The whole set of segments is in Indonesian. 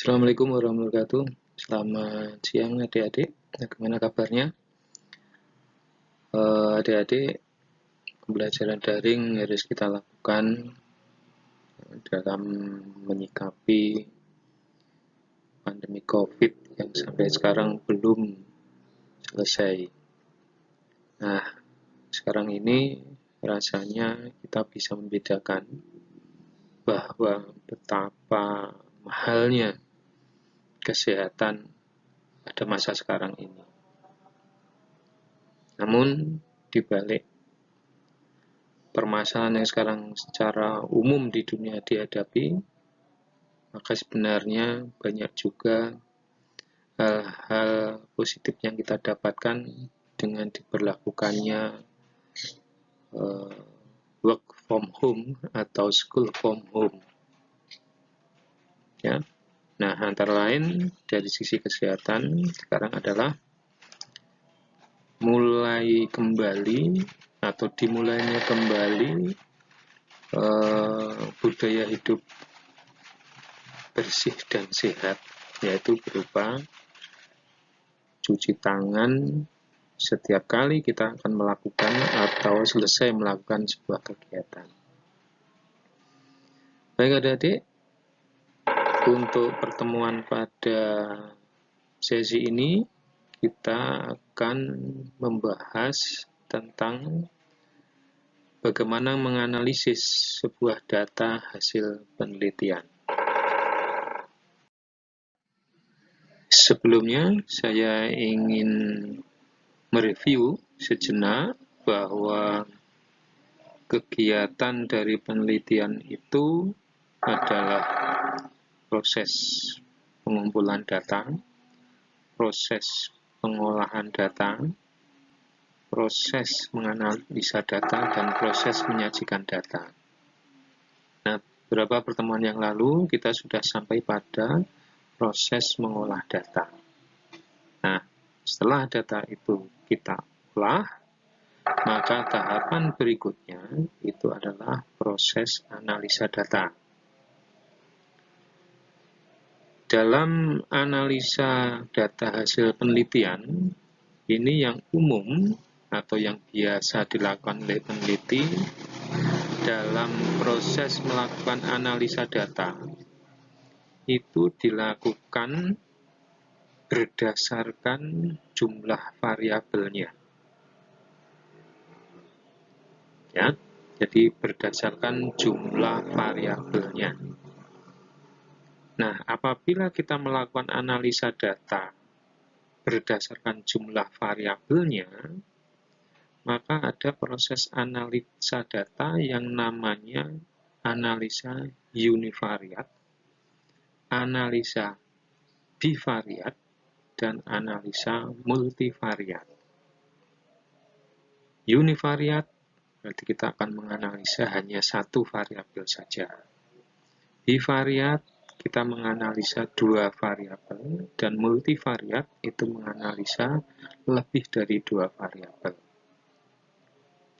Assalamualaikum warahmatullahi wabarakatuh. Selamat siang adik-adik. Bagaimana kabarnya? Adik-adik, pembelajaran daring harus kita lakukan dalam menyikapi pandemi COVID yang sampai sekarang belum selesai. Nah, sekarang ini rasanya kita bisa membedakan bahwa betapa mahalnya kesehatan pada masa sekarang ini. Namun, di balik permasalahan yang sekarang secara umum di dunia dihadapi, maka sebenarnya banyak juga hal-hal positif yang kita dapatkan dengan diberlakukannya work from home atau school from home. Ya. Nah, antara lain dari sisi kesehatan sekarang adalah mulai kembali atau dimulainya kembali budaya hidup bersih dan sehat, yaitu berupa cuci tangan setiap kali kita akan melakukan atau selesai melakukan sebuah kegiatan. Baik adik-adik, untuk pertemuan pada sesi ini kita akan membahas tentang bagaimana menganalisis sebuah data hasil penelitian. Sebelumnya, saya ingin mereview sejenak bahwa kegiatan dari penelitian itu adalah proses pengumpulan data, proses pengolahan data, proses menganalisa data, dan proses menyajikan data. Nah, beberapa pertemuan yang lalu kita sudah sampai pada proses mengolah data. Nah, setelah data itu kita olah, maka tahapan berikutnya itu adalah proses analisa data. Dalam analisa data hasil penelitian, ini yang umum atau yang biasa dilakukan oleh peneliti dalam proses melakukan analisa data itu dilakukan berdasarkan jumlah variabelnya. Ya, jadi berdasarkan jumlah variabelnya. Nah, apabila kita melakukan analisa data berdasarkan jumlah variabelnya, maka ada proses analisa data yang namanya analisa univariat, analisa bivariat, dan analisa multivariat. Univariat berarti kita akan menganalisa hanya satu variabel saja. Bivariat kita menganalisa dua variabel, dan multivariat itu menganalisa lebih dari dua variabel.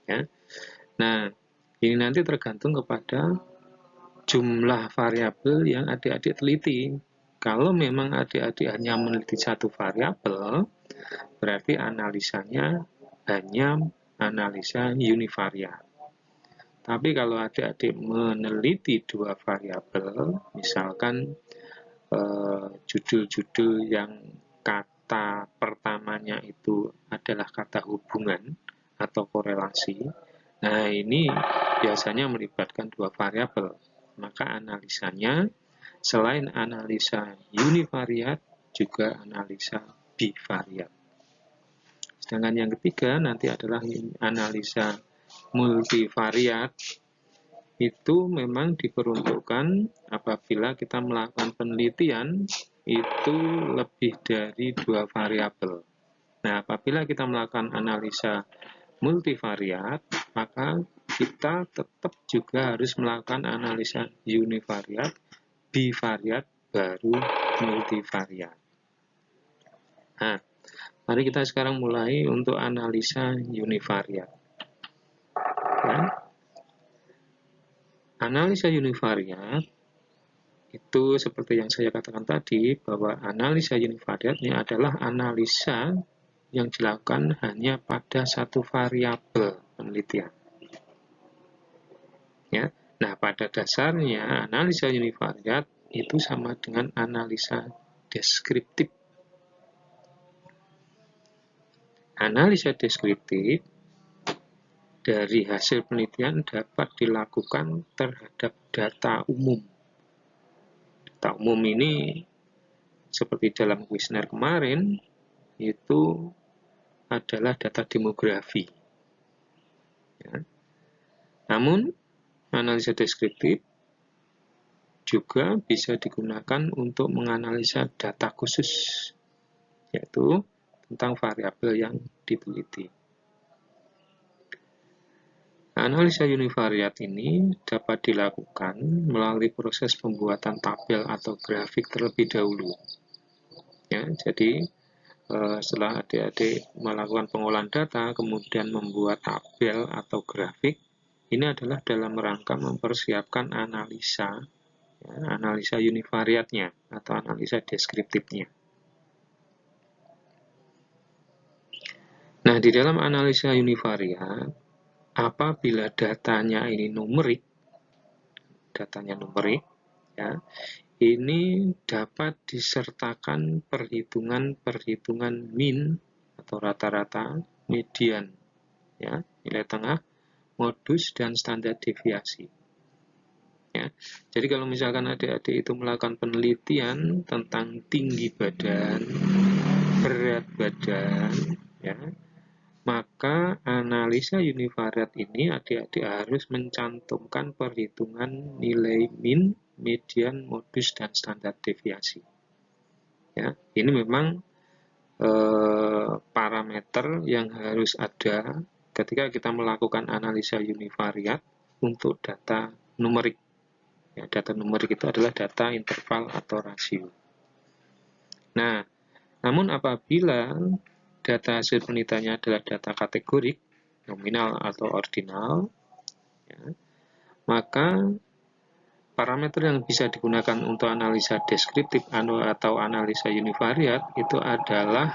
Ya. Nah, ini nanti tergantung kepada jumlah variabel yang adik-adik teliti. Kalau memang adik-adik hanya meneliti satu variabel, berarti analisanya hanya analisa univariat. Tapi kalau adik-adik meneliti dua variabel, misalkan judul-judul yang kata pertamanya itu adalah kata hubungan atau korelasi, nah ini biasanya melibatkan dua variabel. Maka analisanya selain analisa univariat, juga analisa bivariat. Sedangkan yang ketiga nanti adalah analisa multivariat. Itu memang diperuntukkan apabila kita melakukan penelitian itu lebih dari dua variabel. Nah, apabila kita melakukan analisa multivariat, maka kita tetap juga harus melakukan analisa univariat, bivariat, baru multivariat. Nah, mari kita sekarang mulai untuk analisa univariat. Ya. Analisa univariat Itu seperti yang saya katakan tadi, bahwa analisa univariat ini adalah analisa yang dilakukan hanya pada satu variabel penelitian. Ya. Nah, pada dasarnya analisa univariat itu sama dengan analisa deskriptif. Analisa deskriptif dari hasil penelitian dapat dilakukan terhadap data umum. Data umum ini seperti dalam kuesioner kemarin itu adalah data demografi. Ya. Namun analisa deskriptif juga bisa digunakan untuk menganalisa data khusus, yaitu tentang variabel yang diteliti. Analisa univariat ini dapat dilakukan melalui proses pembuatan tabel atau grafik terlebih dahulu. Ya, jadi setelah adik-adik melakukan pengolahan data, kemudian membuat tabel atau grafik, ini adalah dalam rangka mempersiapkan analisa, ya, analisa univariatnya atau analisa deskriptifnya. Nah, di dalam analisa univariat, apabila datanya ini numerik, ya, ini dapat disertakan perhitungan min atau rata-rata, median, ya, nilai tengah, modus, dan standar deviasi. Ya, jadi kalau misalkan adik-adik itu melakukan penelitian tentang tinggi badan, berat badan, ya, maka analisa univariat ini adik-adik harus mencantumkan perhitungan nilai min, median, modus, dan standar deviasi. Ya, ini memang parameter yang harus ada ketika kita melakukan analisa univariat untuk data numerik. Ya, data numerik itu adalah data interval atau rasio. Nah, namun apabila data hasil penelitiannya adalah data kategorik, nominal atau ordinal, ya, maka parameter yang bisa digunakan untuk analisa deskriptif atau analisa univariat itu adalah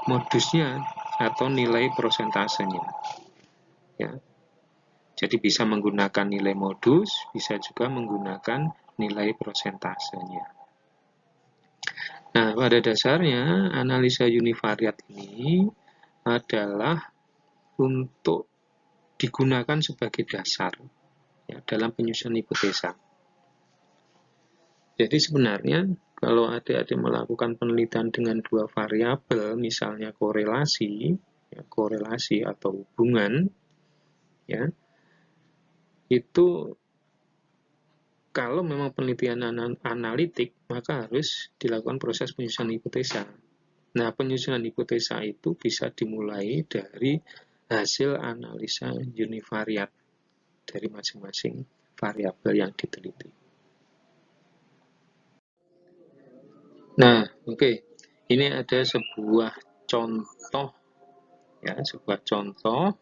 modusnya atau nilai prosentasenya. Ya. Jadi bisa menggunakan nilai modus, bisa juga menggunakan nilai prosentasenya. Nah, pada dasarnya analisa univariat ini adalah untuk digunakan sebagai dasar, ya, dalam penyusunan hipotesa. Jadi sebenarnya kalau adik-adik melakukan penelitian dengan dua variabel, misalnya korelasi, ya, korelasi atau hubungan, ya, itu kalau memang penelitian analitik, maka harus dilakukan proses penyusunan hipotesa. Nah, penyusunan hipotesa itu bisa dimulai dari hasil analisa univariat dari masing-masing variabel yang diteliti. Nah, oke. Ini ada sebuah contoh, ya, sebuah contoh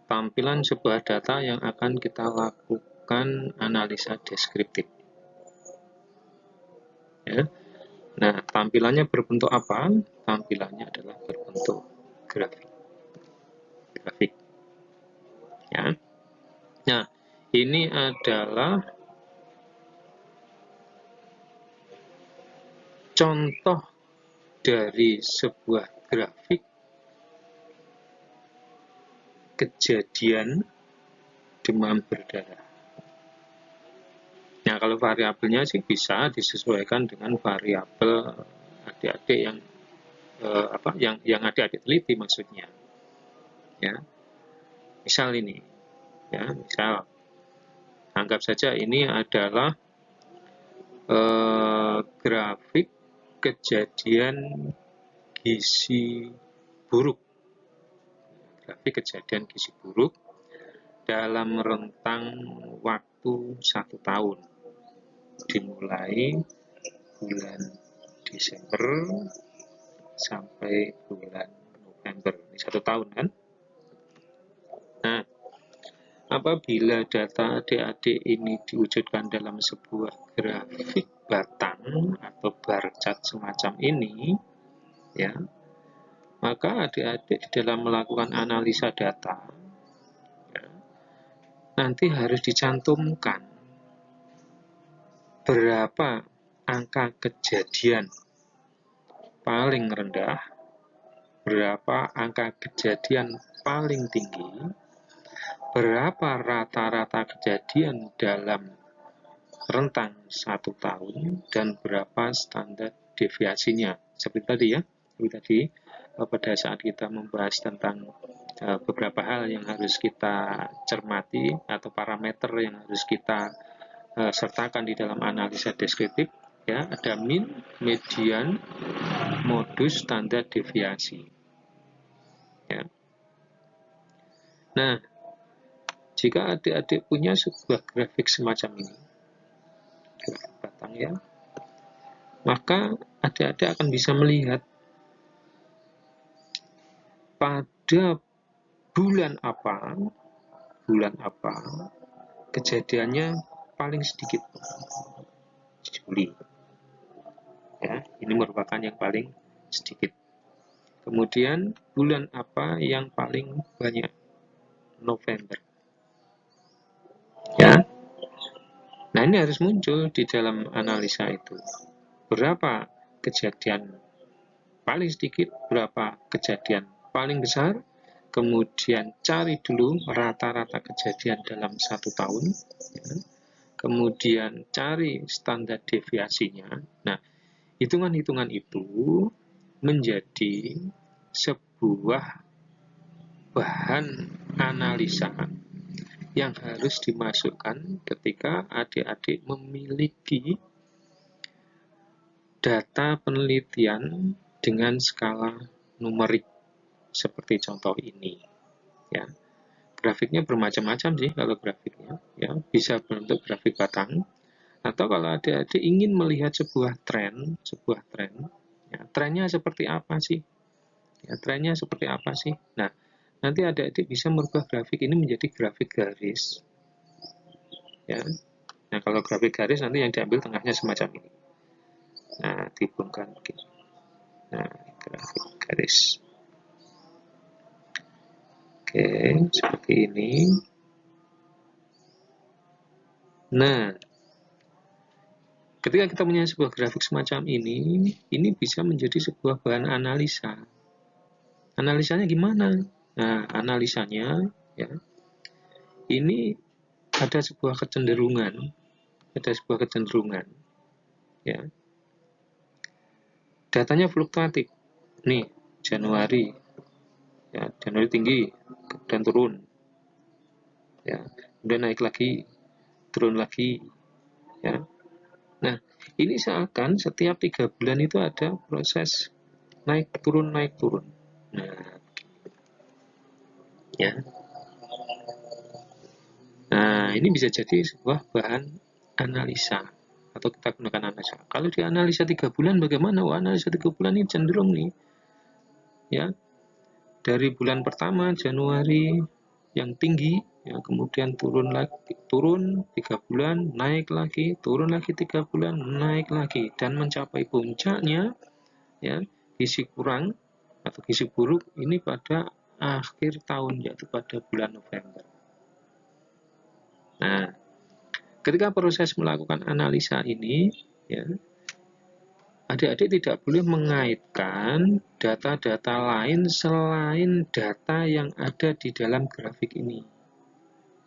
tampilan sebuah data yang akan kita lakukan analisa deskriptif. Ya. Nah, tampilannya berbentuk apa? Tampilannya adalah berbentuk grafik. Ya. Nah, ini adalah contoh dari sebuah grafik kejadian demam berdarah. Nah, kalau variabelnya sih bisa disesuaikan dengan variabel adik-adik yang adik-adik teliti maksudnya. Ya. Misal ini, ya, misal anggap saja ini adalah grafik kejadian gizi buruk. Grafik kejadian gizi buruk dalam rentang waktu 1 tahun. Dimulai bulan Desember sampai bulan November. Ini 1 tahun kan? Nah, apabila data adik-adik ini diwujudkan dalam sebuah grafik batang atau bar chart semacam ini, ya, maka adik-adik di dalam melakukan analisa data, ya, nanti harus dicantumkan berapa angka kejadian paling rendah, berapa angka kejadian paling tinggi, berapa rata-rata kejadian dalam rentang 1 tahun, dan berapa standar deviasinya. Seperti tadi ya, seperti tadi pada saat kita membahas tentang beberapa hal yang harus kita cermati atau parameter yang harus kita sertakan di dalam analisa deskriptif, ya, ada min, median, modus, standar deviasi. Ya. Nah, jika adik-adik punya sebuah grafik semacam ini, grafik batang ya, maka adik-adik akan bisa melihat pada bulan apa kejadiannya paling sedikit. Juli. Ya, ini merupakan yang paling sedikit. Kemudian bulan apa yang paling banyak? November. Ya. Nah, ini harus muncul di dalam analisa itu. Berapa kejadian paling sedikit, berapa kejadian paling besar, kemudian cari dulu rata-rata kejadian dalam 1 tahun, ya. Kemudian cari standar deviasinya. Nah, hitungan-hitungan itu menjadi sebuah bahan analisa yang harus dimasukkan ketika adik-adik memiliki data penelitian dengan skala numerik seperti contoh ini. Ya, grafiknya bermacam-macam sih kalau grafiknya, ya, bisa berbentuk grafik batang, atau kalau adik-adik ingin melihat sebuah tren, ya, trennya seperti apa sih? Ya, trennya seperti apa sih? Nah, nanti adik-adik bisa merubah grafik ini menjadi grafik garis. Ya. Nah, kalau grafik garis nanti yang diambil tengahnya semacam ini. Nah, dihubungkan begini. Nah, grafik garis. Oke, seperti ini. Nah, ketika kita punya sebuah grafik semacam ini bisa menjadi sebuah bahan analisa. Analisanya gimana? Nah, analisanya, ya, ini ada sebuah kecenderungan, ya. Datanya fluktuatif. Nih, Januari, ya, Januari tinggi, kemudian turun, ya, kemudian naik lagi, turun lagi, ya. Nah, ini seakan setiap 3 bulan itu ada proses naik turun. Nah, ya. Nah, ini bisa jadi sebuah bahan analisa atau kita gunakan analisa. Kalau di analisa 3 bulan bagaimana? Wah, analisa 3 bulan ini cenderung nih, ya, dari bulan pertama Januari yang tinggi, ya, kemudian turun 3 bulan, naik lagi, turun lagi 3 bulan, naik lagi, dan mencapai puncaknya, ya, gizi kurang atau gizi buruk ini pada akhir tahun, yaitu pada bulan November. Nah, ketika proses melakukan analisa ini, ya, adik-adik tidak boleh mengaitkan data-data lain selain data yang ada di dalam grafik ini.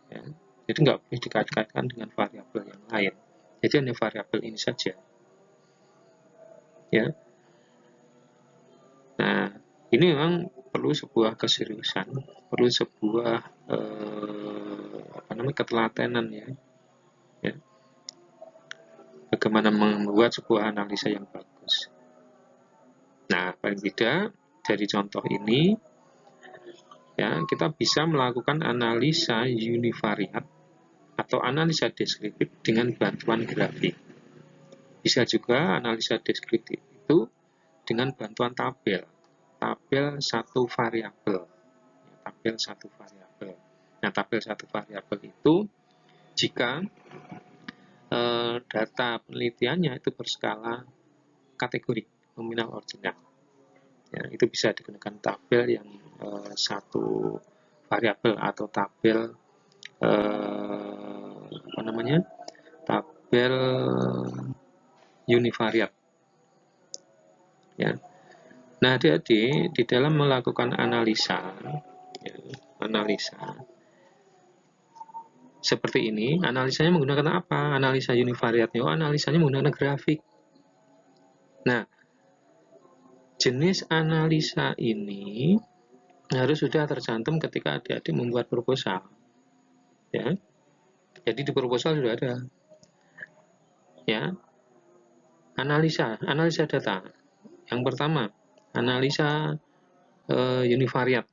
Ya. Jadi nggak boleh dikait-kaitkan dengan variabel yang lain. Jadi hanya variabel ini saja. Ya. Nah, ini memang perlu sebuah keseriusan, perlu sebuah ketelatenan, ya. Ya. Bagaimana membuat sebuah analisa yang bagus. Nah, paling tidak dari contoh ini, ya, kita bisa melakukan analisa univariat atau analisa deskriptif dengan bantuan grafik. Bisa juga analisa deskriptif itu dengan bantuan tabel satu variabel. Nah, tabel satu variabel itu jika data penelitiannya itu berskala kategori nominal ordinal. Ya, itu bisa digunakan tabel yang satu variabel atau tabel apa namanya? Tabel univariat. Ya. Nah, adik-adik di dalam melakukan analisa, ya, analisa seperti ini, analisanya menggunakan apa? Analisa univariatnya, analisanya menggunakan grafik. Nah, jenis analisa ini harus sudah tercantum ketika adik-adik membuat proposal. Ya, jadi di proposal sudah ada. Ya, analisa data. Yang pertama, analisa univariat.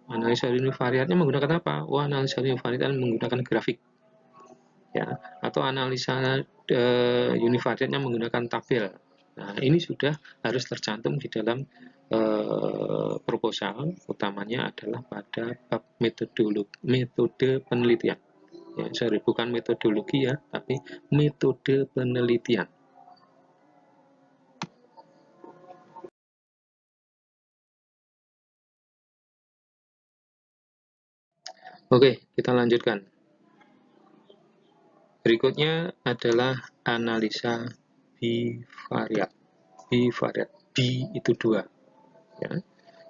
Analisa univariatnya menggunakan apa? Analisa univariat menggunakan grafik. Ya, atau analisa univariatnya menggunakan tabel. Nah, ini sudah harus tercantum di dalam proposal, utamanya adalah pada bab metode penelitian. Ya, sorry, bukan metodologi ya, tapi metode penelitian. Oke, kita lanjutkan. Berikutnya adalah analisa bivariat. Bivariat, bi itu dua. Ya.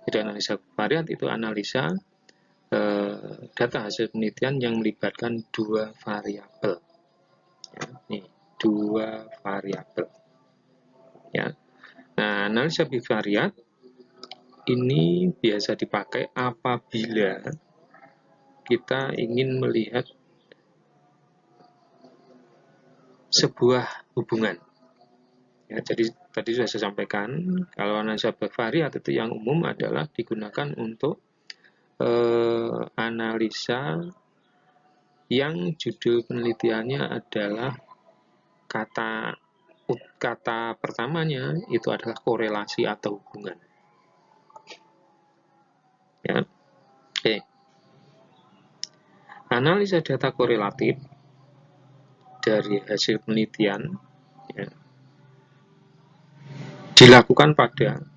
Jadi analisa bivariat itu analisa data hasil penelitian yang melibatkan dua variabel. Ya, nih, dua variabel. Ya. Nah, analisa bivariat ini biasa dipakai apabila kita ingin melihat sebuah hubungan. Ya, jadi tadi sudah saya sampaikan, kalau analisa bivariat itu yang umum adalah digunakan untuk analisa yang judul penelitiannya adalah kata pertamanya itu adalah korelasi atau hubungan. Ya. Oke. Analisa data korelatif dari hasil penelitian ya, dilakukan pada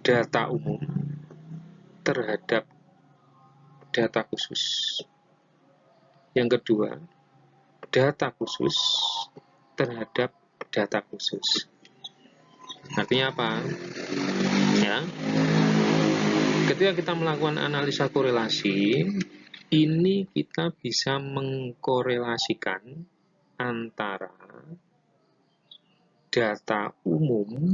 data umum terhadap data khusus. Yang kedua, data khusus terhadap data khusus. Artinya apa? Ya. Ketika kita melakukan analisa korelasi, ini kita bisa mengkorelasikan antara data umum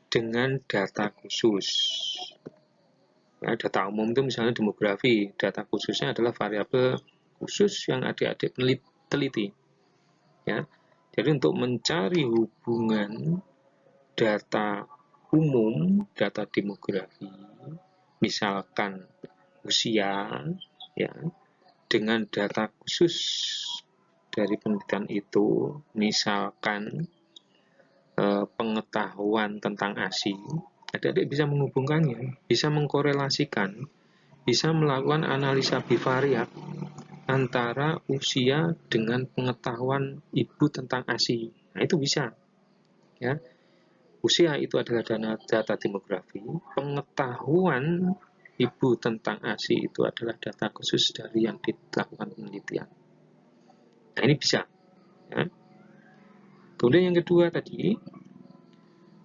dengan data khusus. Ya, data umum itu misalnya demografi, data khususnya adalah variabel khusus yang adik-adik teliti. Ya, jadi untuk mencari hubungan data umum, data demografi, misalkan usia, ya, dengan data khusus dari penelitian itu, misalkan pengetahuan tentang ASI, adik-adik bisa menghubungkannya, bisa mengkorelasikan, bisa melakukan analisa bivariat antara usia dengan pengetahuan ibu tentang ASI. Nah, itu bisa. Ya. Usia itu adalah data demografi, pengetahuan ibu tentang ASI itu adalah data khusus dari yang dilakukan penelitian. Nah, ini bisa. Ya. Kemudian yang kedua tadi,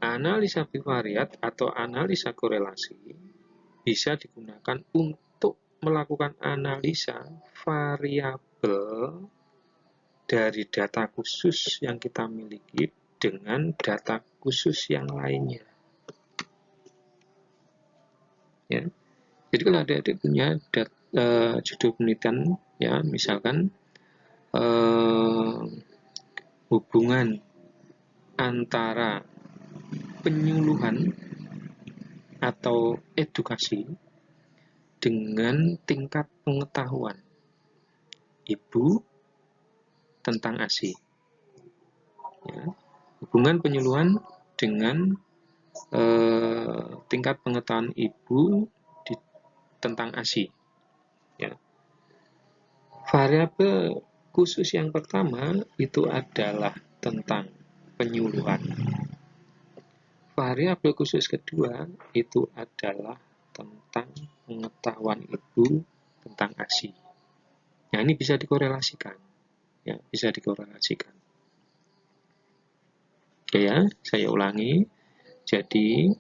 analisa bivariat atau analisa korelasi bisa digunakan untuk melakukan analisa variabel dari data khusus yang kita miliki dengan data khusus yang lainnya. Ya. Jadi kalau adik-adik punya judul penelitian, ya misalkan hubungan antara penyuluhan atau edukasi dengan tingkat pengetahuan ibu tentang ASI. Ya. Hubungan penyuluhan dengan tingkat pengetahuan Ibu tentang ASI. Ya. Variabel khusus yang pertama itu adalah tentang penyuluhan. Variabel khusus kedua itu adalah tentang pengetahuan Ibu tentang ASI. Nah, ini bisa dikorelasikan. Ya, bisa dikorelasikan. Oke ya, saya ulangi. Jadi,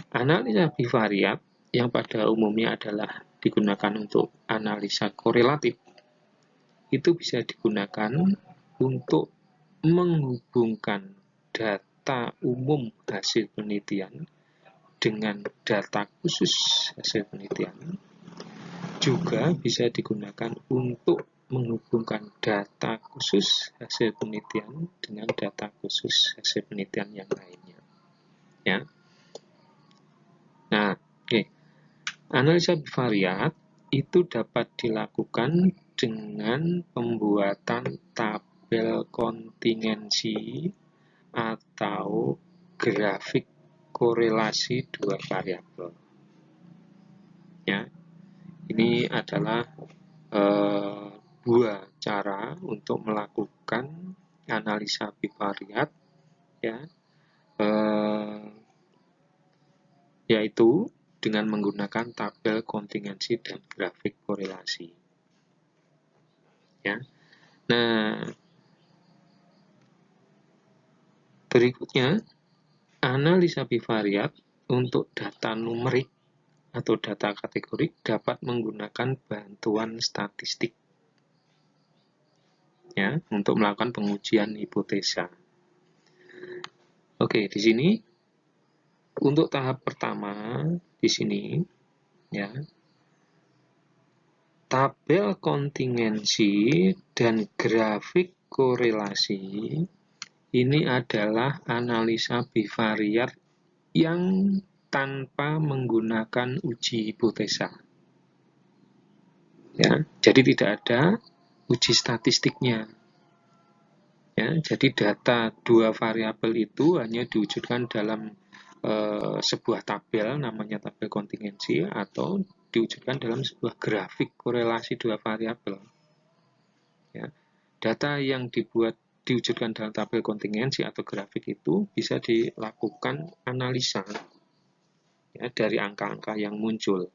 analisa bivariat yang pada umumnya adalah digunakan untuk analisa korelatif, itu bisa digunakan untuk menghubungkan data umum hasil penelitian dengan data khusus hasil penelitian. Juga bisa digunakan untuk menghubungkan data khusus hasil penelitian dengan data khusus hasil penelitian yang lainnya. Ya. Nah, analisa bivariat itu dapat dilakukan dengan pembuatan tabel kontingensi atau grafik korelasi dua variabel. Ya, ini adalah dua cara untuk melakukan analisa bivariat, ya, yaitu dengan menggunakan tabel kontingensi dan grafik korelasi. Ya, nah berikutnya analisa bivariat untuk data numerik atau data kategorik dapat menggunakan bantuan statistik. Ya, untuk melakukan pengujian hipotesa. Oke, di sini untuk tahap pertama di sini ya, tabel kontingensi dan grafik korelasi ini adalah analisa bivariat yang tanpa menggunakan uji hipotesa. Ya, jadi tidak ada uji statistiknya. Ya, jadi data dua variabel itu hanya diwujudkan dalam sebuah tabel, namanya tabel kontingensi, atau diwujudkan dalam sebuah grafik korelasi dua variabel. Ya, data yang diwujudkan dalam tabel kontingensi atau grafik itu bisa dilakukan analisa ya, dari angka-angka yang muncul.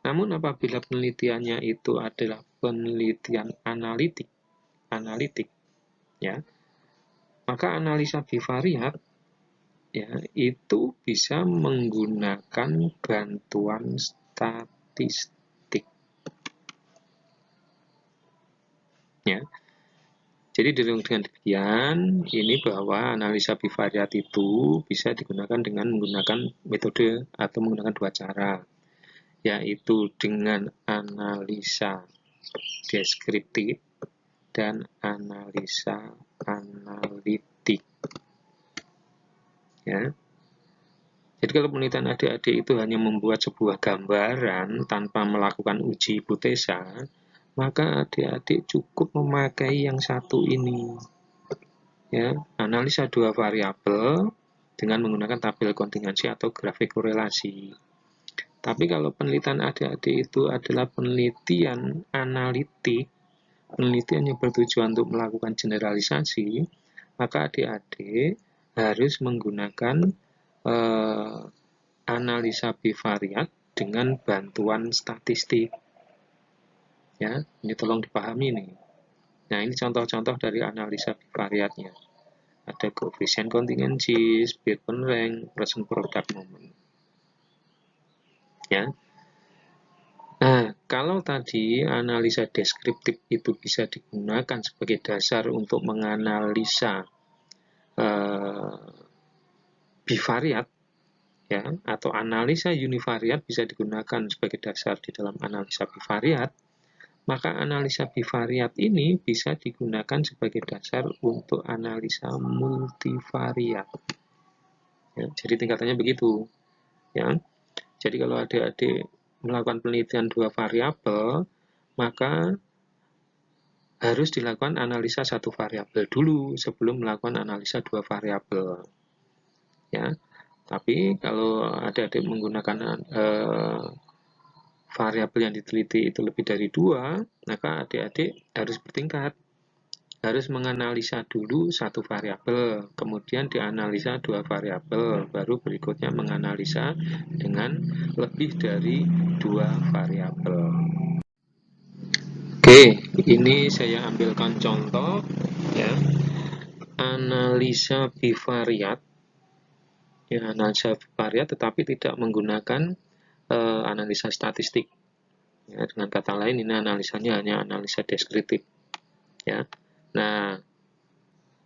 Namun apabila penelitiannya itu adalah penelitian analitik, ya, maka analisa bivariat ya itu bisa menggunakan bantuan statistik. Ya. Jadi dengan demikian, ini bahwa analisa bivariat itu bisa digunakan dengan menggunakan metode atau menggunakan dua cara, yaitu dengan analisa deskriptif dan analisa analitik. Ya. Jadi kalau penelitian adik-adik itu hanya membuat sebuah gambaran tanpa melakukan uji hipotesa, maka adik-adik cukup memakai yang satu ini. Ya, analisa dua variabel dengan menggunakan tabel kontingensi atau grafik korelasi. Tapi kalau penelitian adik-adik itu adalah penelitian analitik, penelitian yang bertujuan untuk melakukan generalisasi, maka adik-adik harus menggunakan analisa bivariat dengan bantuan statistik. Ya, ini tolong dipahami nih. Nah, ini contoh-contoh dari analisa bivariatnya. Ada koefisien kontingensi, speed rank, present product moment. Ya. Nah, kalau tadi analisa deskriptif itu bisa digunakan sebagai dasar untuk menganalisa bivariat, ya, atau analisa univariat bisa digunakan sebagai dasar di dalam analisa bivariat, maka analisa bivariat ini bisa digunakan sebagai dasar untuk analisa multivariat. Ya, jadi tingkatannya begitu. Ya, jadi kalau adik-adik melakukan penelitian dua variabel, maka harus dilakukan analisa satu variabel dulu sebelum melakukan analisa dua variabel. ya. Tapi kalau adik-adik menggunakan variabel yang diteliti itu lebih dari 2, maka adik-adik harus bertingkat. Harus menganalisa dulu satu variabel, kemudian dianalisa 2 variabel, baru berikutnya menganalisa dengan lebih dari 2 variabel. Oke, ini saya ambilkan contoh ya. Analisa bivariat. Ya, analisa bivariat tetapi tidak menggunakan analisa statistik. Ya, dengan kata lain ini analisanya hanya analisa deskriptif. Ya. Nah,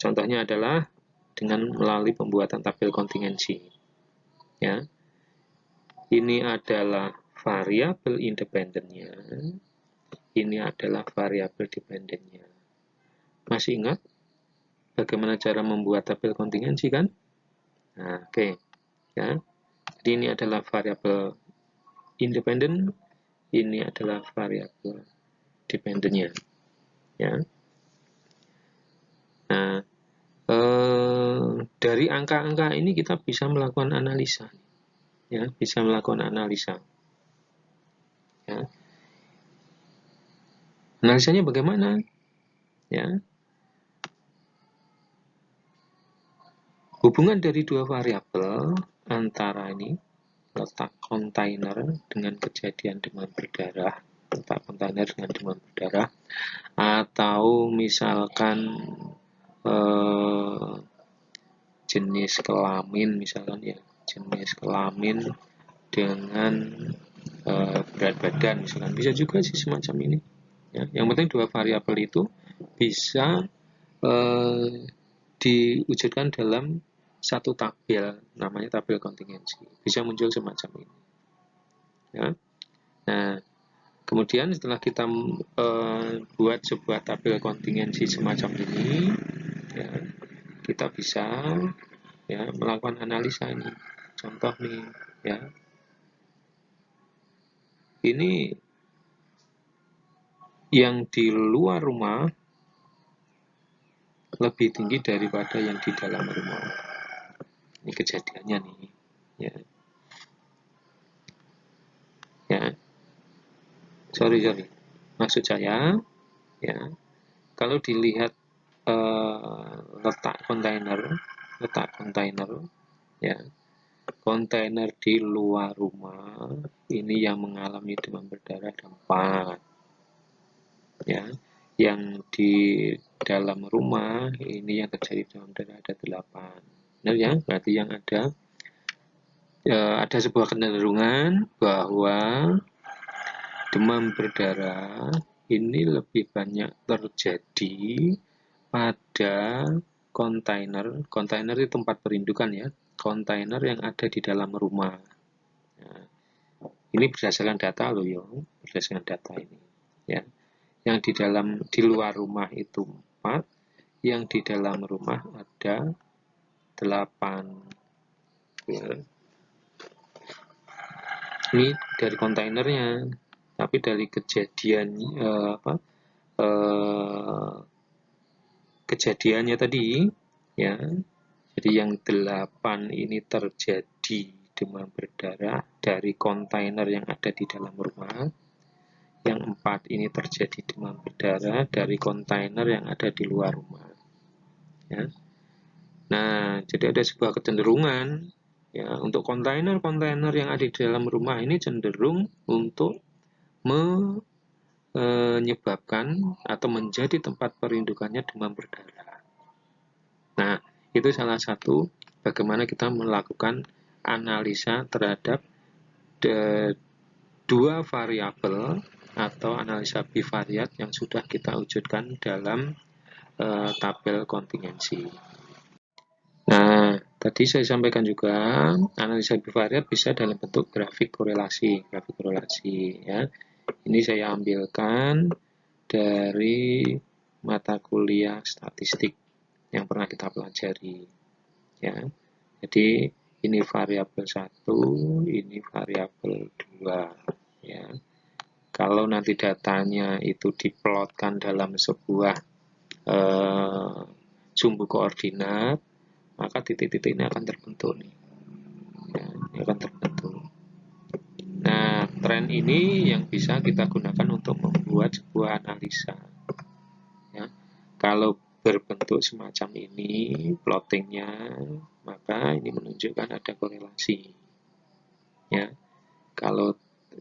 contohnya adalah dengan melalui pembuatan tabel kontingensi. Ya. Ini adalah variabel independennya. Ini adalah variabel dependennya. Masih ingat bagaimana cara membuat tabel kontingensi kan? Nah, oke. Ya. Jadi ini adalah variabel independen, ini adalah variabel dependennya. Ya. Nah, dari angka-angka ini kita bisa melakukan analisa, ya, bisa melakukan analisa. Ya. Analisanya bagaimana? Ya. Hubungan dari 2 variabel antara ini letak kontainer dengan kejadian demam berdarah, letak kontainer dengan demam berdarah, atau misalkan jenis kelamin misalkan ya, jenis kelamin dengan berat badan misalkan, bisa juga sih semacam ini ya. Yang penting 2 variabel itu bisa diwujudkan dalam satu tabel, namanya tabel kontingensi, bisa muncul semacam ini ya. Nah, kemudian setelah kita buat sebuah tabel kontingensi semacam ini ya, kita bisa ya melakukan analisa ini. Contoh nih ya, ini yang di luar rumah lebih tinggi daripada yang di dalam rumah. Ini kejadiannya nih ya. Ya. Sorry. Maksud saya ya, kalau dilihat letak kontainer ya, kontainer di luar rumah ini yang mengalami demam berdarah ada 4 ya, yang di dalam rumah ini yang terjadi demam berdarah ada 8. Benar ya, berarti yang ada sebuah kecenderungan bahwa demam berdarah ini lebih banyak terjadi pada kontainer itu tempat perindukan ya, kontainer yang ada di dalam rumah. Nah, ini berdasarkan data loh ya, berdasarkan data ini ya. Yang di luar rumah itu 4, yang di dalam rumah ada 8 ya. Ini dari kontainernya, tapi dari kejadiannya tadi ya. Jadi yang 8 ini terjadi demam berdarah dari kontainer yang ada di dalam rumah. Yang 4 ini terjadi demam berdarah dari kontainer yang ada di luar rumah. Ya. Nah, jadi ada sebuah kecenderungan ya, untuk kontainer-kontainer yang ada di dalam rumah ini cenderung untuk menyebabkan atau menjadi tempat perindukannya demam berdarah. Nah, itu salah satu bagaimana kita melakukan analisa terhadap 2 variabel atau analisa bivariat yang sudah kita wujudkan dalam tabel kontingensi. Nah, tadi saya sampaikan juga analisa bivariat bisa dalam bentuk grafik korelasi ya. Ini saya ambilkan dari mata kuliah statistik yang pernah kita pelajari ya. Jadi ini variabel 1, ini variabel 2 ya. Kalau nanti datanya itu diplotkan dalam sebuah sumbu koordinat, maka titik-titik ini akan terbentuk nih. Ya, ini akan terbentuk. Nah, tren ini yang bisa kita gunakan untuk membuat sebuah analisa. Ya, kalau berbentuk semacam ini plottingnya, maka ini menunjukkan ada korelasi. Ya, kalau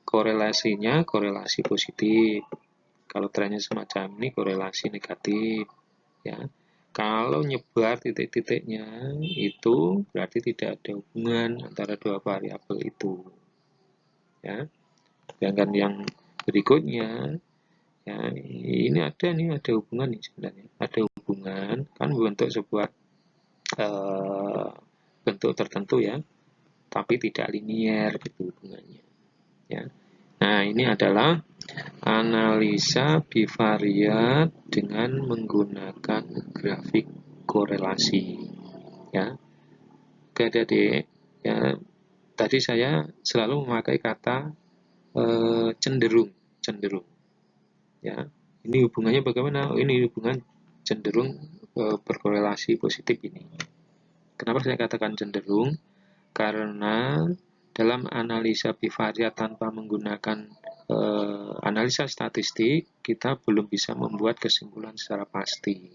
korelasinya korelasi positif, kalau trennya semacam ini korelasi negatif. Ya, kalau nyebar titik-titiknya itu berarti tidak ada hubungan antara dua variabel itu. Ya, sedangkan yang berikutnya, ya ini ada hubungan nih sebenarnya, ada hubungan kan membentuk sebuah bentuk tertentu ya, tapi tidak linier gitu hubungannya. Ya, nah ini adalah analisa bivariat dengan menggunakan grafik korelasi. Ya, oke adik-adik, ya tadi saya selalu memakai kata cenderung. Ya, ini hubungannya bagaimana? Oh, ini hubungan cenderung berkorelasi positif ini. Kenapa saya katakan cenderung? Karena dalam analisa bivariat tanpa menggunakan analisa statistik, kita belum bisa membuat kesimpulan secara pasti.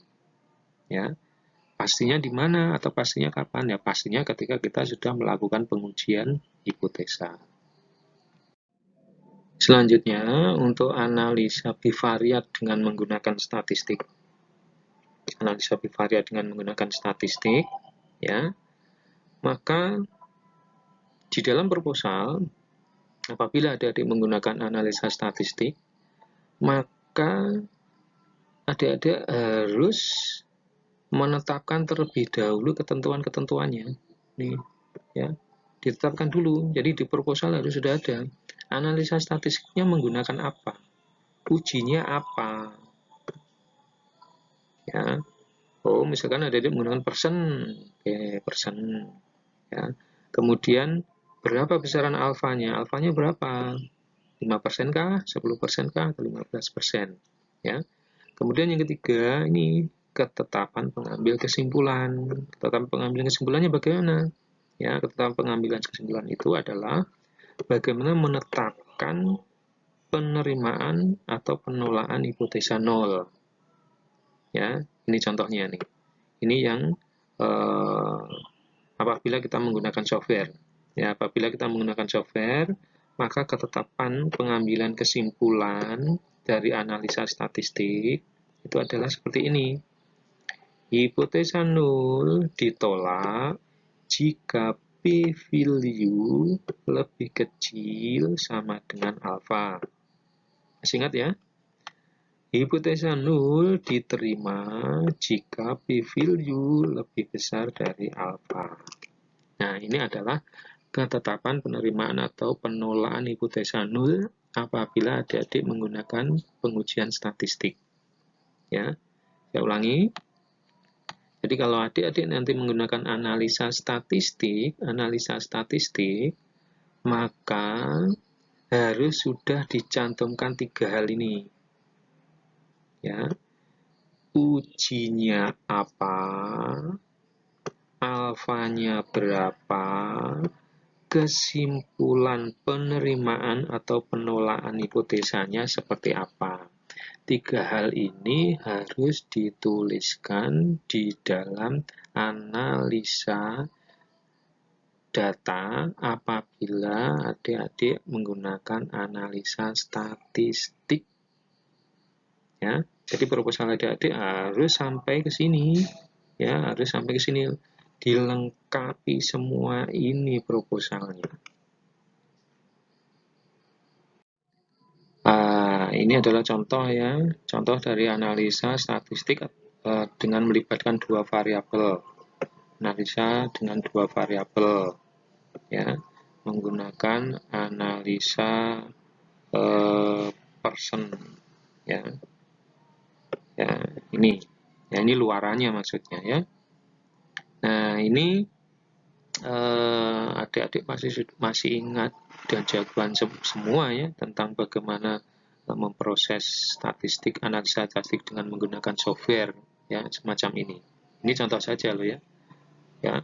Ya, pastinya di mana atau pastinya kapan? Ya, pastinya ketika kita sudah melakukan pengujian hipotesa. Selanjutnya, untuk analisa bivariat dengan menggunakan statistik. Analisa bivariat dengan menggunakan statistik, ya, maka di dalam proposal, apabila adik-adik menggunakan analisa statistik, maka adik-adik harus menetapkan terlebih dahulu ketentuan-ketentuannya. Nih, ya, ditetapkan dulu. Jadi di proposal harus sudah ada. Analisa statistiknya menggunakan apa? Ujinya apa? Ya. Oh, misalkan adik-adik menggunakan persen. Oke, persen. Ya. Kemudian berapa besaran alfanya? Alfanya berapa? 5% kah? 10% kah? Atau 15%? Ya. Kemudian yang ketiga, ini ketetapan pengambil kesimpulan. Ketetapan pengambilan kesimpulannya bagaimana? Ya, ketetapan pengambilan kesimpulan itu adalah bagaimana menetapkan penerimaan atau penolakan hipotesa nol. Ya, ini contohnya nih. Ini yang apabila kita menggunakan software. Ya, apabila kita menggunakan software, maka ketetapan pengambilan kesimpulan dari analisa statistik itu adalah seperti ini. Hipotesa nol ditolak jika p-value lebih kecil sama dengan alfa. Masih ingat ya? Hipotesa nol diterima jika p-value lebih besar dari alfa. Nah, ini adalah ketetapan penerimaan atau penolakan hipotesa nol apabila adik-adik menggunakan pengujian statistik. Ya, saya ulangi. Jadi kalau adik-adik nanti menggunakan analisa statistik, maka harus sudah dicantumkan 3 hal ini. Ya. Ujinya apa? Alfanya berapa? Kesimpulan penerimaan atau penolakan hipotesanya seperti apa? 3 hal ini harus dituliskan di dalam analisa data apabila adik-adik menggunakan analisa statistik. Ya, jadi proposal adik-adik harus sampai ke sini. Ya, harus sampai ke sini. Dilengkapi semua ini proposalnya. Ini adalah contoh ya, contoh dari analisa statistik dengan melibatkan 2 variabel. Analisa dengan 2 variabel, ya, menggunakan analisa persen, ya, ya ini, ya ini luarannya maksudnya ya. Nah ini adik-adik masih ingat dan jagoan semua ya tentang bagaimana memproses statistik, analisa statistik dengan menggunakan software ya semacam ini. Ini contoh saja loh ya. ya.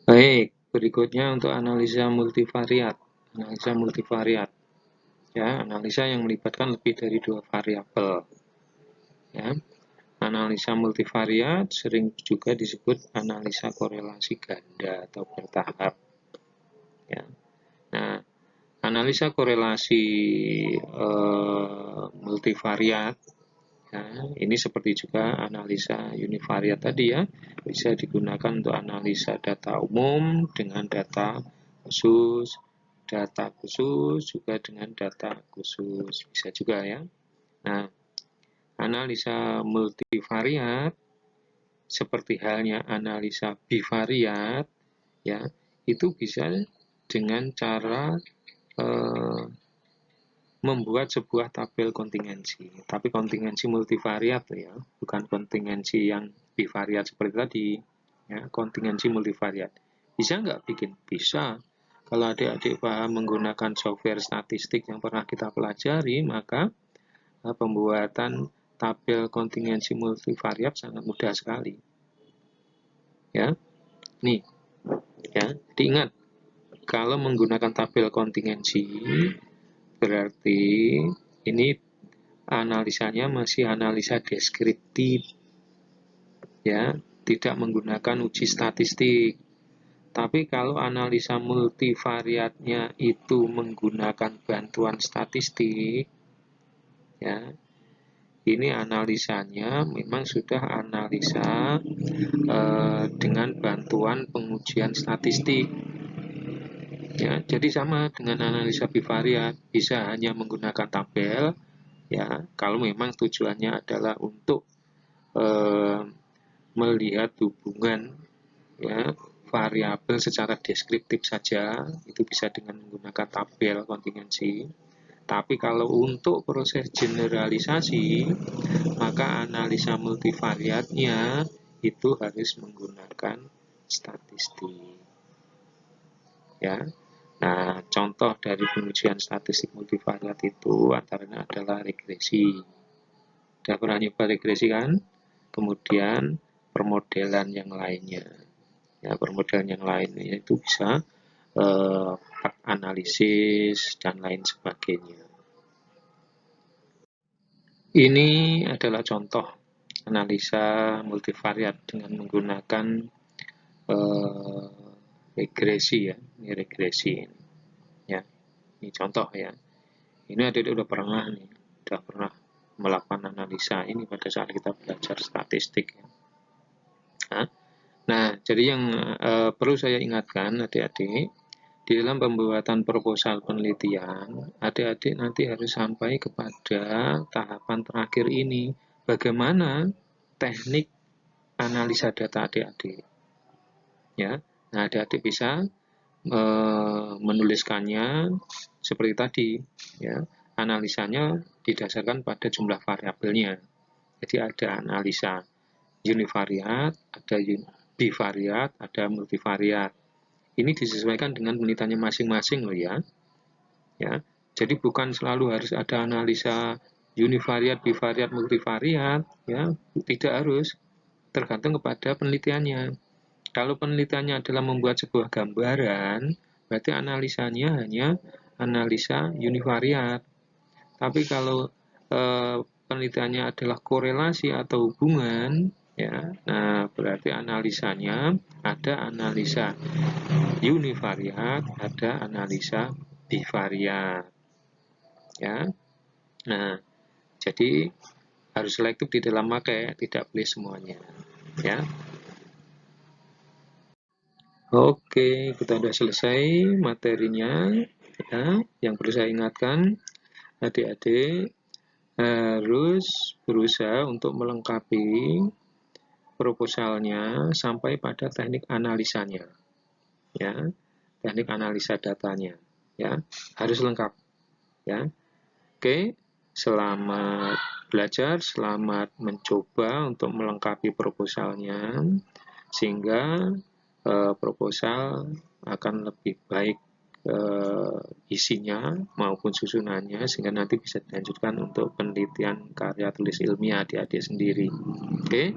Baik, berikutnya untuk analisa multivariat. Analisa multivariat, ya, analisa yang melibatkan lebih dari 2 variabel. Ya. Analisa multivariat sering juga disebut analisa korelasi ganda atau bertahap. Ya. Nah, analisa korelasi multivariat, ya, ini seperti juga analisa univariat tadi ya, bisa digunakan untuk analisa data umum dengan data khusus juga dengan data khusus, bisa juga ya. Nah, analisa multivariat seperti halnya analisa bivariat, ya, itu bisa dengan cara membuat sebuah tabel kontingensi. Tapi kontingensi multivariat ya, bukan kontingensi yang bivariat seperti tadi. Ya, kontingensi multivariat. Bisa nggak bikin? Bisa. Kalau adik-adik paham menggunakan software statistik yang pernah kita pelajari, maka pembuatan tabel kontingensi multivariat sangat mudah sekali. Ya, nih, ya, diingat kalau menggunakan tabel kontingensi berarti ini analisanya masih analisa deskriptif, ya, tidak menggunakan uji statistik. Tapi kalau analisa multivariatnya itu menggunakan bantuan statistik, ya, ini analisanya memang sudah analisa dengan bantuan pengujian statistik. Ya, jadi sama dengan analisa bivariat, bisa hanya menggunakan tabel, ya, kalau memang tujuannya adalah untuk melihat hubungan, ya, variabel secara deskriptif saja, itu bisa dengan menggunakan tabel kontingensi. Tapi kalau untuk proses generalisasi, maka analisa multivariatnya itu harus menggunakan statistik. Ya. Nah, contoh dari pengujian statistik multivariat itu antaranya adalah regresi. Sudah pernah nyoba regresi kan? Kemudian permodelan yang lainnya. Ya, permodelan yang lainnya itu bisa analisis dan lain sebagainya. Ini adalah contoh analisa multivariat dengan menggunakan regresi ya, ini regresi ya, ini contoh ya. Ini adik-adik udah pernah melakukan analisa ini pada saat kita belajar statistik ya. Nah, jadi yang perlu saya ingatkan adik-adik, di dalam pembuatan proposal penelitian, adik-adik nanti harus sampai kepada tahapan terakhir ini, bagaimana teknik analisa data adik-adik. Ya, nah adik-adik bisa menuliskannya seperti tadi, ya, analisanya didasarkan pada jumlah variabelnya. Jadi ada analisa univariat, ada bivariat, ada multivariat. Ini disesuaikan dengan penelitiannya masing-masing loh ya. Ya, jadi bukan selalu harus ada analisa univariat, bivariat, multivariat, ya, tidak harus, tergantung kepada penelitiannya. Kalau penelitiannya adalah membuat sebuah gambaran, berarti analisanya hanya analisa univariat. Tapi kalau penelitiannya adalah korelasi atau hubungan, ya, nah berarti analisanya ada analisa univariat, ada analisa bivariat. Ya, nah jadi harus selektif di dalam pakai, tidak boleh semuanya. Ya. Oke, kita sudah selesai materinya. Ya, yang perlu saya ingatkan, adik-adik harus berusaha untuk melengkapi proposalnya sampai pada teknik analisanya. Ya, teknik analisa datanya. Ya, harus lengkap. Ya, oke. Selamat belajar, selamat mencoba untuk melengkapi proposalnya, sehingga proposal akan lebih baik isinya maupun susunannya, sehingga nanti bisa dilanjutkan untuk penelitian karya tulis ilmiah adik-adik sendiri. Oke,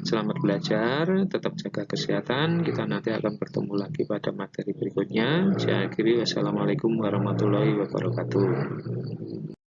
selamat belajar, tetap jaga kesehatan. Kita nanti akan bertemu lagi pada materi berikutnya. Saya akhiri, wassalamualaikum warahmatullahi wabarakatuh.